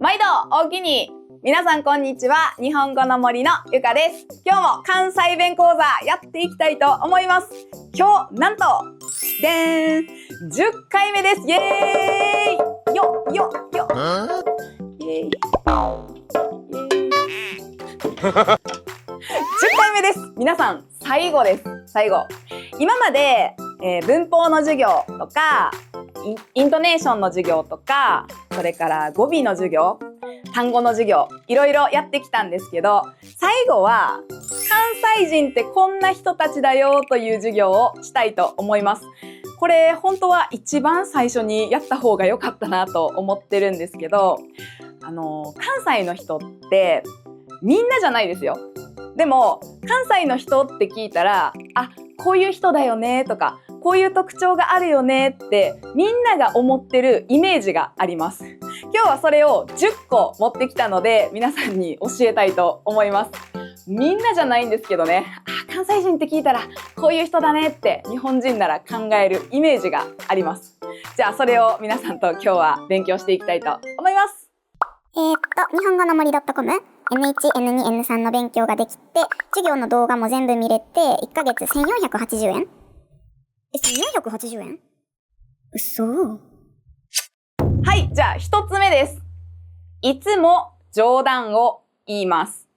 毎度おおきに。皆さんこんにちは。日本語の森のゆかです。今日も関西弁講座やっていきたいと思います。今日なんとでーん10回目です。イエーイよよよイエーイ10回目です。皆さん最後です。最後。今まで、文法の授業とかイントネーションの授業とか、それから語尾の授業、単語の授業、いろいろやってきたんですけど、最後は関西人ってこんな人たちだよという授業をしたいと思います。これ本当は一番最初にやった方が良かったなと思ってるんですけど、関西の人ってみんなじゃないですよ。でも関西の人って聞いたら、あ、こういう人だよねとか、こういう特徴があるよねってみんなが思ってるイメージがあります。今日はそれを10個持ってきたので皆さんに教えたいと思います。みんなじゃないんですけどね、関西人って聞いたらこういう人だねって日本人なら考えるイメージがあります。じゃあそれを皆さんと今日は勉強していきたいと思います。日本語の森 .com、N1、N2、N3 の勉強ができて、授業の動画も全部見れて、1ヶ月1480円？1480円？嘘。はい、じゃあ一つ目です。いつも冗談を言います。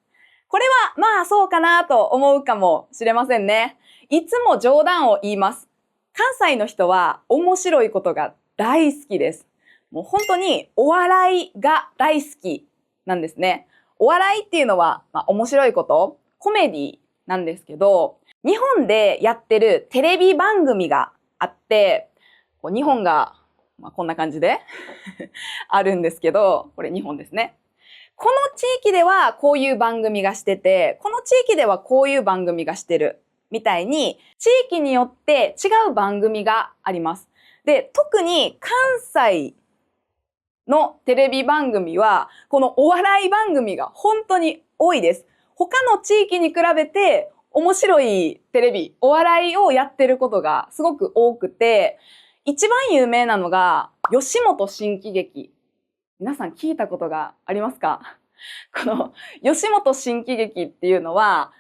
これはまあそうかなと思うかもしれませんね。いつも冗談を言います。関西の人は面白いことが大好きです。もう本当にお笑いが大好きなんですね。お笑いっていうのは、面白いこと、コメディなんですけど、日本でやってるテレビ番組があって、日本が、こんな感じであるんですけど、これ日本ですね。この地域ではこういう番組がしてて、この地域ではこういう番組がしてるみたいに、地域によって違う番組があります。で、特に関西のテレビ番組は、このお笑い番組が本当に多いです。他の地域に比べて面白いテレビ、お笑いをやってることがすごく多くて、一番有名なのが吉本新喜劇。皆さん聞いたことがありますか？この吉本新喜劇っていうのは、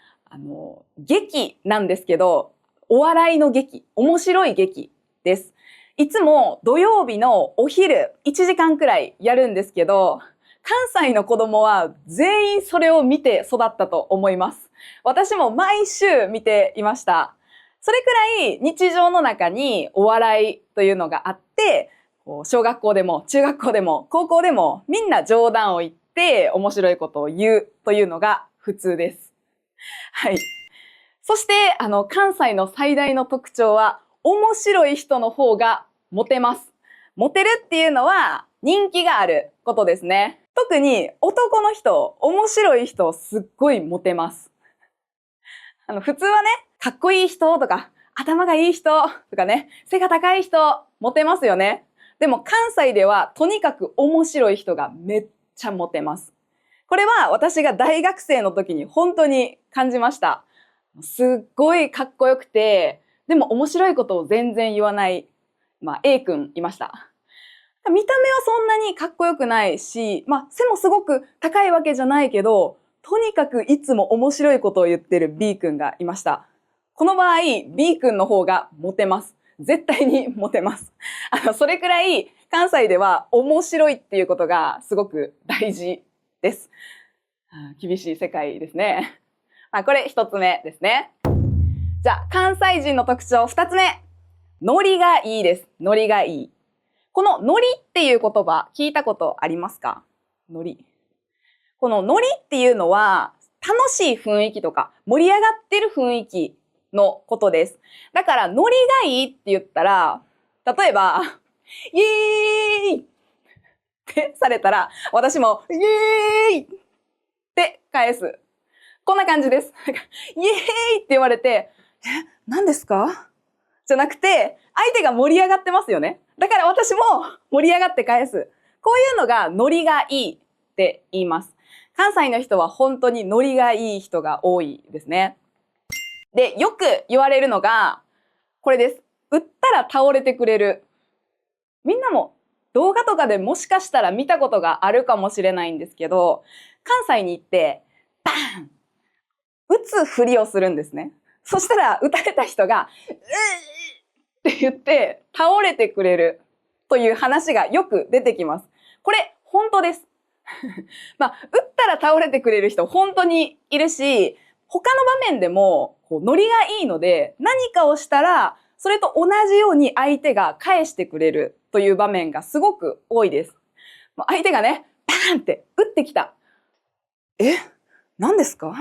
劇なんですけど、お笑いの劇、面白い劇です。いつも土曜日のお昼1時間くらいやるんですけど、関西の子供は全員それを見て育ったと思います。私も毎週見ていました。それくらい日常の中にお笑いというのがあって、小学校でも中学校でも高校でもみんな冗談を言って面白いことを言うというのが普通です。はい。そして関西の最大の特徴は面白い人の方がモテます。モテるっていうのは人気があることですね。特に男の人、面白い人すっごいモテます。普通はね、かっこいい人とか頭がいい人とかね、背が高い人モテますよね。でも関西ではとにかく面白い人がめっちゃモテます。これは私が大学生の時に本当に感じました。すっごいかっこよくて、でも面白いことを全然言わない、A 君いました。見た目はそんなにかっこよくないし、背もすごく高いわけじゃないけど、とにかくいつも面白いことを言ってる B 君がいました。この場合、B 君の方がモテます。絶対にモテます。それくらい関西では面白いっていうことがすごく大事です。厳しい世界ですね。これ一つ目ですね。じゃあ、関西人の特徴二つ目。ノリがいいです。ノリがいい。このノリっていう言葉聞いたことありますか？ノリ。このノリっていうのは楽しい雰囲気とか盛り上がってる雰囲気のことです。だからノリがいいって言ったら、例えば、イエーイってされたら、私もイエーイって返す。こんな感じです。イエーイって言われて、何ですか？じゃなくて、相手が盛り上がってますよね。だから私も盛り上がって返す。こういうのがノリがいいって言います。関西の人は本当にノリがいい人が多いですね。で、よく言われるのが、これです。打ったら倒れてくれる。みんなも動画とかでもしかしたら見たことがあるかもしれないんですけど、関西に行って、バーン撃つふりをするんですね。そしたら、撃たれた人が、って言って倒れてくれるという話がよく出てきます。これ、本当です。撃ったら倒れてくれる人、本当にいるし、他の場面でも、ノリがいいので、何かをしたら、それと同じように相手が返してくれるという場面がすごく多いです。相手がね、バーンって撃ってきた。何ですか？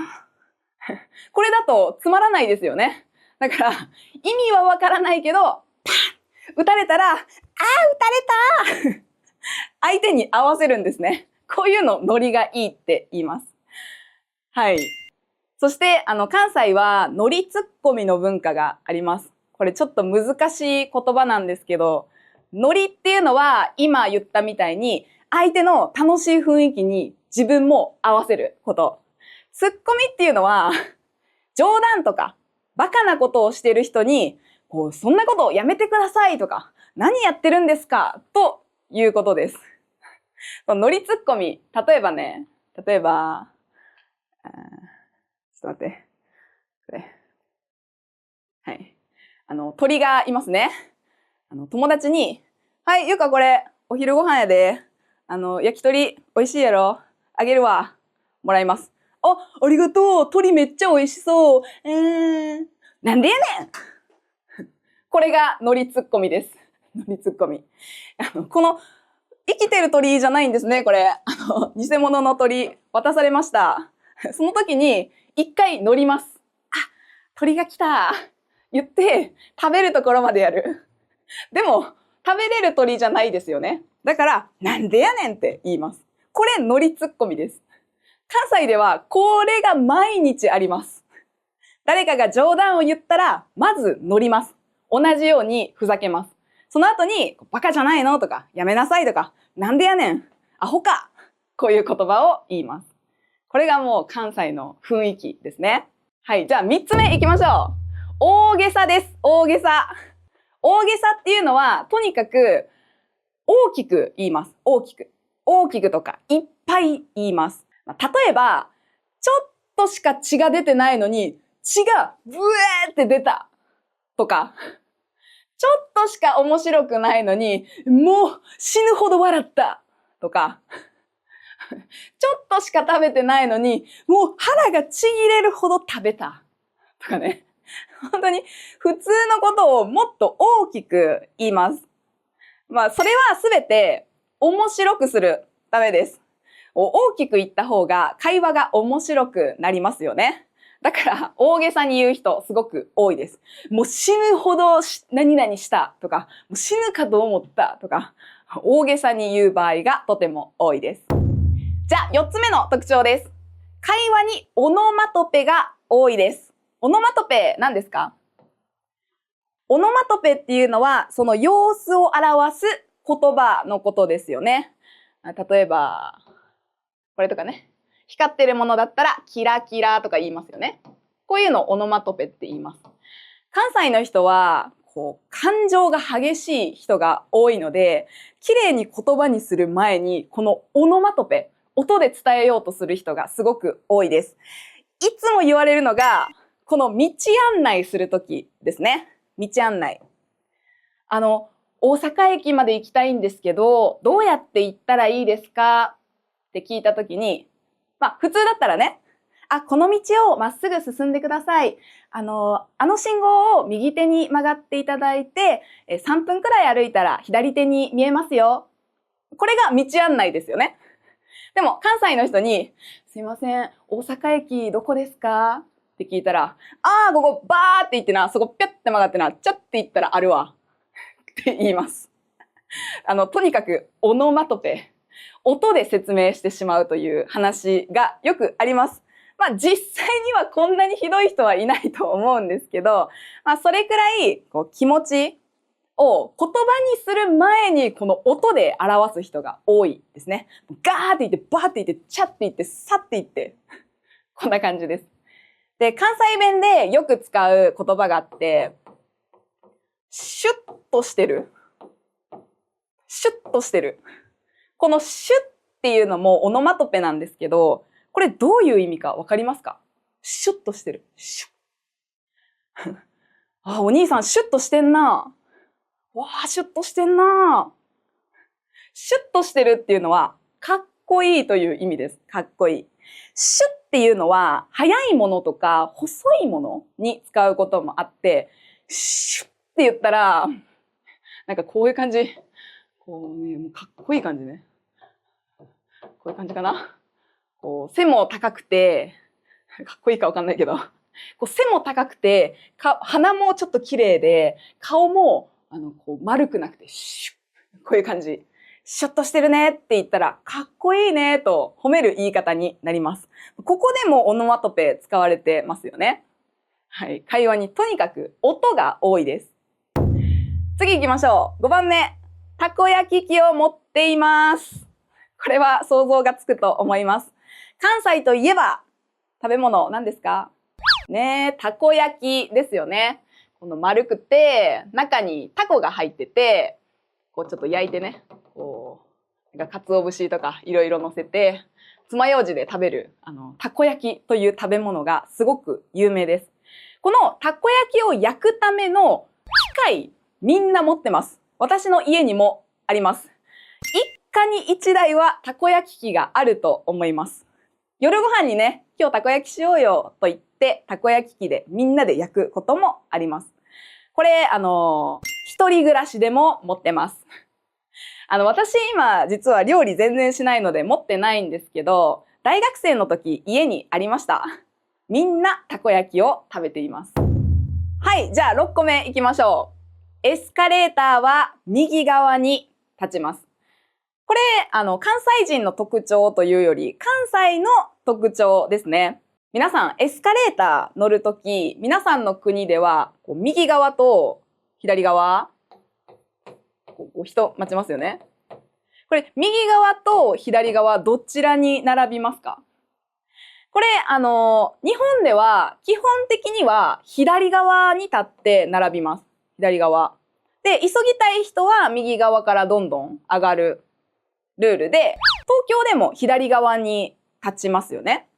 これだとつまらないですよね。だから、意味はわからないけど、パン撃たれたら、撃たれた相手に合わせるんですね。こういうの、ノリがいいって言います。はい。そして、関西は、ノリツッコミの文化があります。これちょっと難しい言葉なんですけど、ノリっていうのは、今言ったみたいに、相手の楽しい雰囲気に自分も合わせること。ツッコミっていうのは、冗談とか、バカなことをしている人に、そんなことをやめてくださいとか、何やってるんですかということです。ノリツッコミ、例えば、ちょっと待って。これ。はい。鳥がいますね。友達に、はい、ゆかこれ、お昼ご飯やで。焼き鳥、美味しいやろ。あげるわ。もらいます。ありがとう。鳥めっちゃ美味しそう。なんでやねんこれがノリツッコミです。ノリツッコミ。この、生きてる鳥じゃないんですね、これ。偽物の鳥、渡されました。その時に、一回乗ります。鳥が来た。言って、食べるところまでやる。でも、食べれる鳥じゃないですよね。だから、なんでやねんって言います。これ、ノリツッコミです。関西では、これが毎日あります。誰かが冗談を言ったら、まず乗ります。同じようにふざけます。その後に、バカじゃないのとか、やめなさいとか、なんでやねん、アホか。こういう言葉を言います。これがもう関西の雰囲気ですね。はい、じゃあ3つ目いきましょう。大げさです。大げさ。大げさっていうのは、とにかく、大きく言います。大きく。大きくとか、いっぱい言います。例えば、ちょっとしか血が出てないのに、血がブエーって出た。とか、ちょっとしか面白くないのに、もう死ぬほど笑った。とか、ちょっとしか食べてないのに、もう腹がちぎれるほど食べた。とかね。本当に普通のことをもっと大きく言います。それはすべて面白くするためです。大きく言った方が会話が面白くなりますよね。だから大げさに言う人すごく多いです。もう死ぬほど何々したとか、もう死ぬかと思ったとか、大げさに言う場合がとても多いです。じゃあ4つ目の特徴です。会話にオノマトペが多いです。オノマトペ何ですか？オノマトペっていうのはその様子を表す言葉のことですよね。例えば、これとかね。光ってるものだったらキラキラとか言いますよね。こういうのをオノマトペって言います。関西の人は感情が激しい人が多いので、綺麗に言葉にする前にこのオノマトペ、音で伝えようとする人がすごく多いです。いつも言われるのが、この道案内するときですね。道案内。大阪駅まで行きたいんですけど、どうやって行ったらいいですかって聞いたときに、普通だったらね、この道をまっすぐ進んでください。あの信号を右手に曲がっていただいて、3分くらい歩いたら左手に見えますよ。これが道案内ですよね。でも、関西の人に、すいません、大阪駅どこですかって聞いたら、ここバーって言ってな、そこピュッて曲がってな、ちょって言ったらあるわ。って言います。とにかく、オノマトペ。音で説明してしまうという話がよくあります。実際にはこんなにひどい人はいないと思うんですけど、それくらい気持ちを言葉にする前にこの音で表す人が多いですね。ガーって言って、バーって言って、チャって言って、サって言って、こんな感じです。で、関西弁でよく使う言葉があって、シュッとしてる。シュッとしてる。このシュッっていうのもオノマトペなんですけど、これどういう意味かわかりますか？シュッとしてる。シュッ。あ、お兄さんシュッとしてんな。わあ、シュッとしてんな。シュッとしてるっていうのは、かっこいいという意味です。かっこいい。シュッっていうのは、速いものとか細いものに使うこともあって、シュッって言ったら、なんかこういう感じ。こうね、もうかっこいい感じね。こういう感じかな。こう背も高くて、かっこいいかわかんないけど、こう背も高くて、鼻もちょっと綺麗で、顔もこう丸くなくて、シュッ。こういう感じ。シュッとしてるねって言ったら、かっこいいねと褒める言い方になります。ここでもオノマトペ使われてますよね。はい。会話にとにかく音が多いです。次行きましょう。5番目。たこ焼き器を持っています。これは想像がつくと思います。関西といえば、食べ物何ですか？ねえ、たこ焼きですよね。この丸くて、中にタコが入ってて、こうちょっと焼いてね、こう、なんか鰹節とかいろいろ乗せて、爪楊枝で食べる、たこ焼きという食べ物がすごく有名です。このたこ焼きを焼くための機械、みんな持ってます。私の家にもあります。一家に一台はたこ焼き器があると思います。夜ご飯にね、今日たこ焼きしようよと言って、たこ焼き器でみんなで焼くこともあります。これ、一人暮らしでも持ってます。私今実は料理全然しないので持ってないんですけど、大学生の時家にありました。みんなたこ焼きを食べています。はい、じゃあ6個目いきましょう。エスカレーターは右側に立ちます。これ、関西人の特徴というより、関西の特徴ですね。皆さん、エスカレーター乗るとき、皆さんの国では、右側と左側、人待ちますよね。これ、右側と左側、どちらに並びますか？これ、日本では、基本的には左側に立って並びます。左側。で、急ぎたい人は右側からどんどん上がるルールで、東京でも左側に立ちますよね。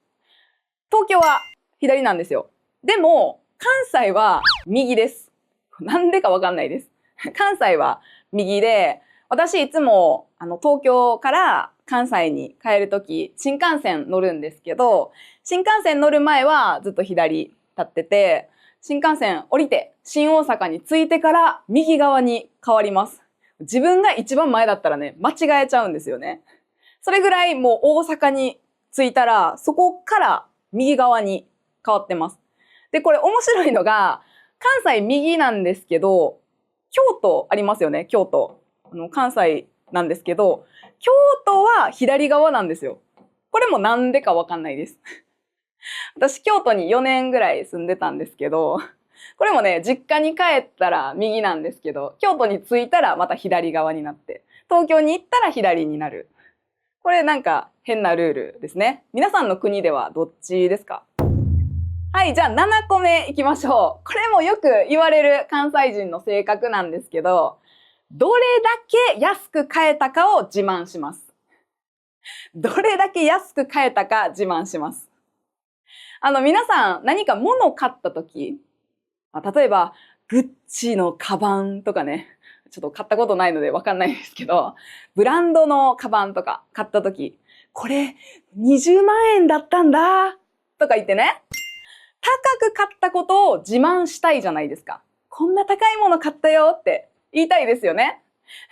東京は左なんですよ。でも、関西は右です。なんでかわかんないです。関西は右で、私いつも東京から関西に帰るとき、新幹線乗るんですけど、新幹線乗る前はずっと左立ってて、新幹線降りて新大阪に着いてから右側に変わります。自分が一番前だったらね、間違えちゃうんですよね。それぐらいもう大阪に着いたら、そこから右側に変わってます。で、これ面白いのが、関西右なんですけど、京都ありますよね、京都。関西なんですけど、京都は左側なんですよ。これもなんでかわかんないです。私、京都に4年ぐらい住んでたんですけど、これもね、実家に帰ったら右なんですけど、京都に着いたらまた左側になって、東京に行ったら左になる。これなんか変なルールですね。皆さんの国ではどっちですか？はい、じゃあ7個目いきましょう。これもよく言われる関西人の性格なんですけど、どれだけ安く買えたかを自慢します。どれだけ安く買えたか自慢します。皆さん何か物を買ったとき、例えば、グッチのカバンとかね、ちょっと買ったことないのでわかんないですけど、ブランドのカバンとか買ったとき、これ20万円だったんだとか言ってね、高く買ったことを自慢したいじゃないですか。こんな高いもの買ったよって言いたいですよね。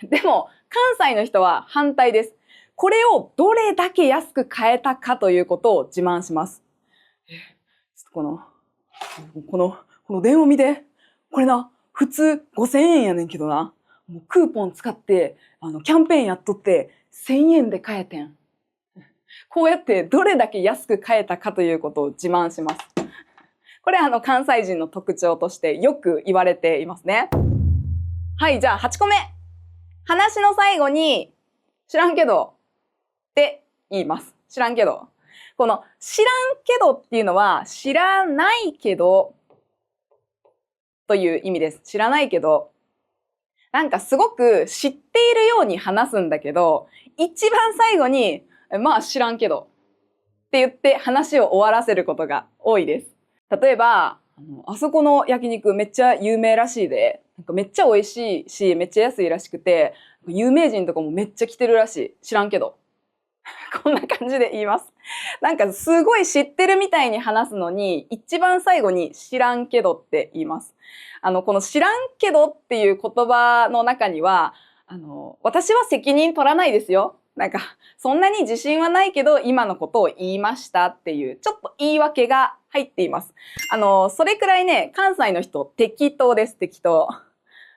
でも、関西の人は反対です。これをどれだけ安く買えたかということを自慢します。この電話見て。これな、普通5000円やねんけどな。もうクーポン使って、キャンペーンやっとって1000円で買えてん。こうやってどれだけ安く買えたかということを自慢します。これ関西人の特徴としてよく言われていますね。はい、じゃあ8個目。話の最後に、知らんけどって言います。知らんけど。この知らんけどっていうのは知らないけどという意味です。知らないけど。なんかすごく知っているように話すんだけど、一番最後に、まあ知らんけどって言って話を終わらせることが多いです。例えば、あそこの焼肉めっちゃ有名らしいで、なんかめっちゃ美味しいし、めっちゃ安いらしくて、有名人とかもめっちゃ来てるらしい。知らんけど。こんな感じで言います。なんかすごい知ってるみたいに話すのに、一番最後に知らんけどって言います。この知らんけどっていう言葉の中には、私は責任取らないですよ。なんか、そんなに自信はないけど、今のことを言いましたっていう、ちょっと言い訳が入っています。それくらいね、関西の人、適当です、適当。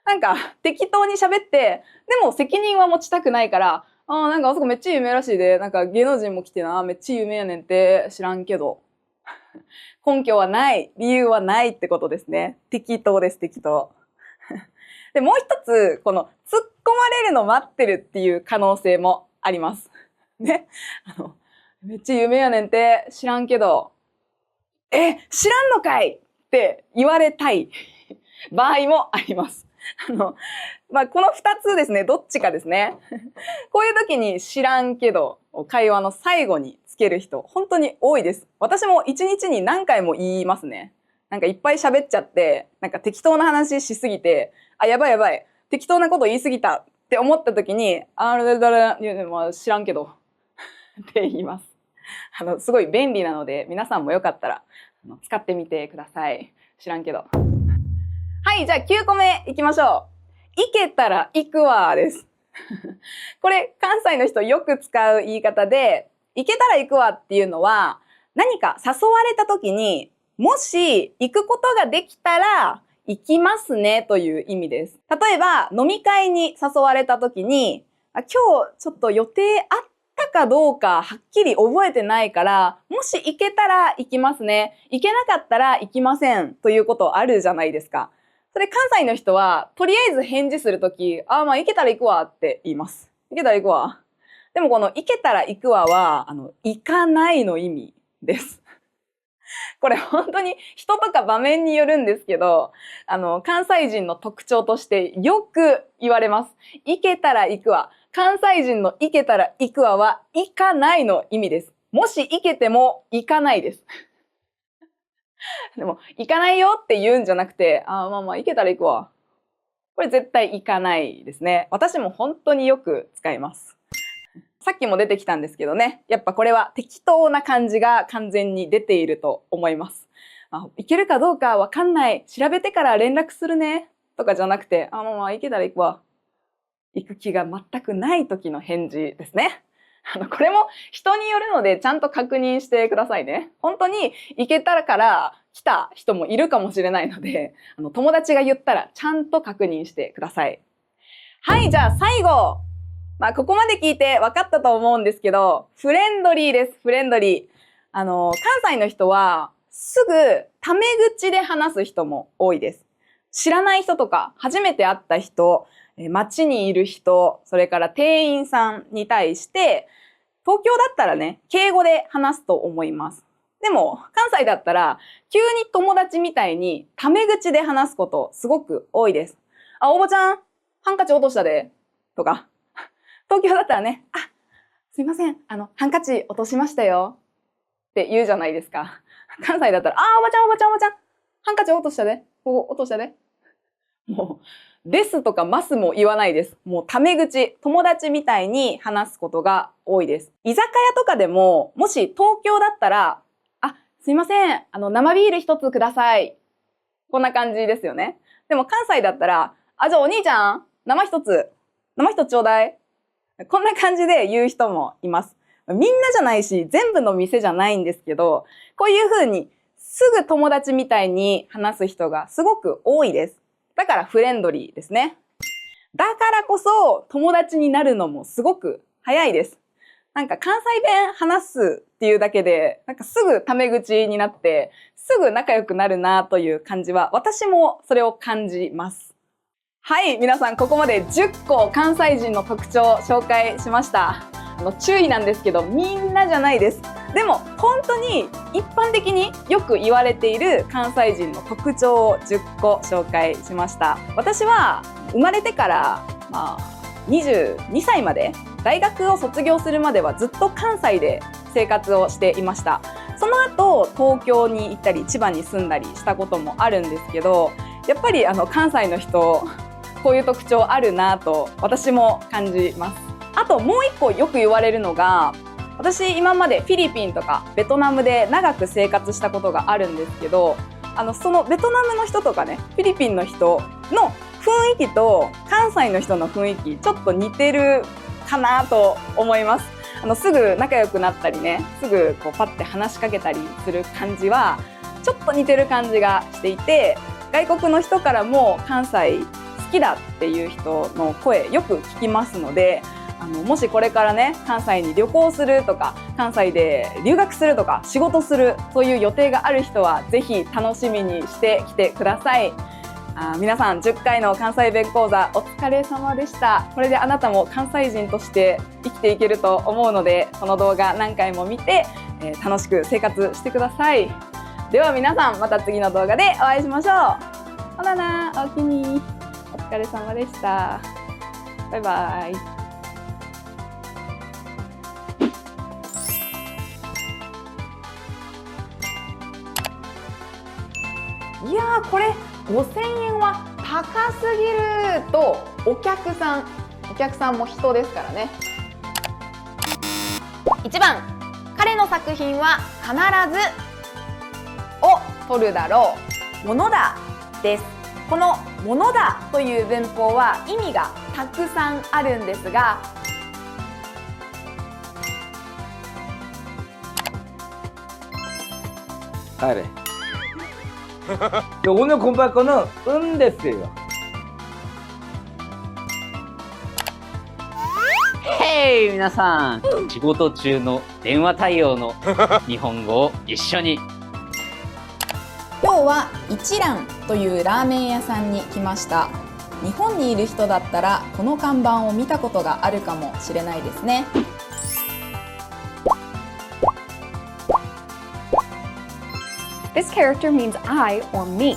なんか、適当に喋って、でも責任は持ちたくないから、なんかあそこめっちゃ有名らしいで、なんか芸能人も来てな、めっちゃ有名やねんって知らんけど。根拠はない、理由はないってことですね。適当です、適当。で、もう一つ、この突っ込まれるの待ってるっていう可能性もあります。ね。めっちゃ有名やねんって知らんけど、知らんのかいって言われたい場合もあります。この二つですね、どっちかですね。こういう時に知らんけど、会話の最後につける人、本当に多いです。私も一日に何回も言いますね。なんかいっぱい喋っちゃって、なんか適当な話しすぎて、やばいやばい、適当なこと言いすぎたって思った時に、知らんけど、って言います。すごい便利なので、皆さんもよかったら、使ってみてください。知らんけど。はい、じゃあ9個目いきましょう。行けたら行くわです。これ、関西の人よく使う言い方で、行けたら行くわっていうのは、何か誘われた時に、もし行くことができたら行きますねという意味です。例えば、飲み会に誘われた時に、今日ちょっと予定あったかどうかはっきり覚えてないから、もし行けたら行きますね。行けなかったら行きませんということあるじゃないですか。それ関西の人は、とりあえず返事するとき、まあ行けたら行くわって言います。行けたら行くわ。でもこの行けたら行くわは、行かないの意味です。これ本当に人とか場面によるんですけど、関西人の特徴としてよく言われます。行けたら行くわ。関西人の行けたら行くわは行かないの意味です。もし行けても行かないです。でも、行かないよって言うんじゃなくて、まあ行けたら行くわ。これ絶対行かないですね。私も本当によく使います。さっきも出てきたんですけどね。やっぱこれは適当な感じが完全に出ていると思います。行けるかどうかわかんない。調べてから連絡するね。とかじゃなくて、まあ行けたら行くわ。行く気が全くない時の返事ですね。これも人によるのでちゃんと確認してくださいね。本当に行けたから来た人もいるかもしれないので、友達が言ったらちゃんと確認してください。はい、じゃあ最後。ここまで聞いて分かったと思うんですけど、フレンドリーです、フレンドリー。関西の人はすぐタメ口で話す人も多いです。知らない人とか、初めて会った人、街にいる人、それから店員さんに対して、東京だったらね、敬語で話すと思います。でも、関西だったら、急に友達みたいにタメ口で話すことすごく多いです。おばちゃん、ハンカチ落としたで、とか。東京だったらね、すいません、ハンカチ落としましたよ、って言うじゃないですか。関西だったら、おばちゃん、ハンカチ落としたで、落としたで。もう、ですとかますも言わないです。もうタメ口、友達みたいに話すことが多いです。居酒屋とかでも、もし東京だったら、すいません、生ビール一つください。こんな感じですよね。でも関西だったら、じゃあお兄ちゃん、生一つちょうだい。こんな感じで言う人もいます。みんなじゃないし、全部の店じゃないんですけど、こういう風にすぐ友達みたいに話す人がすごく多いです。だからフレンドリーですね。だからこそ友達になるのもすごく早いです。なんか関西弁話すっていうだけで、なんかすぐタメ口になって、すぐ仲良くなるなという感じは、私もそれを感じます。はい、皆さんここまで10個関西人の特徴を紹介しました。注意なんですけど、みんなじゃないです。でも本当に一般的によく言われている関西人の特徴を10個紹介しました。私は生まれてから22歳まで、大学を卒業するまではずっと関西で生活をしていました。その後東京に行ったり千葉に住んだりしたこともあるんですけど、やっぱり関西の人こういう特徴あるなと私も感じます。あともう一個よく言われるのが、私今までフィリピンとかベトナムで長く生活したことがあるんですけど、そのベトナムの人とかね、フィリピンの人の雰囲気と関西の人の雰囲気ちょっと似てるかなと思います。すぐ仲良くなったりね、すぐこうパッて話しかけたりする感じはちょっと似てる感じがしていて、外国の人からも関西好きだっていう人の声よく聞きますので、もしこれからね関西に旅行するとか関西で留学するとか仕事する、そういう予定がある人はぜひ楽しみにしてきてください。皆さん10回の関西弁講座お疲れ様でした。これであなたも関西人として生きていけると思うので、この動画何回も見て、楽しく生活してください。では皆さんまた次の動画でお会いしましょう。ほなな、おおきに。お疲れ様でした。バイバイ。いやー、これ5000円は高すぎるとお客さんも人ですからね。1番、彼の作品は必ずを取るだろう、ものだです。このものだという文法は意味がたくさんあるんですが、帰れ오늘 공부할 거는 됐어요. 헤이 皆さん、仕事中の電話対応の日本語を一緒に。今日は一蘭というラーメン屋さんに来ました。日本にいる人だったらこの看板を見たことがあるかもしれないですね。This character means I or me.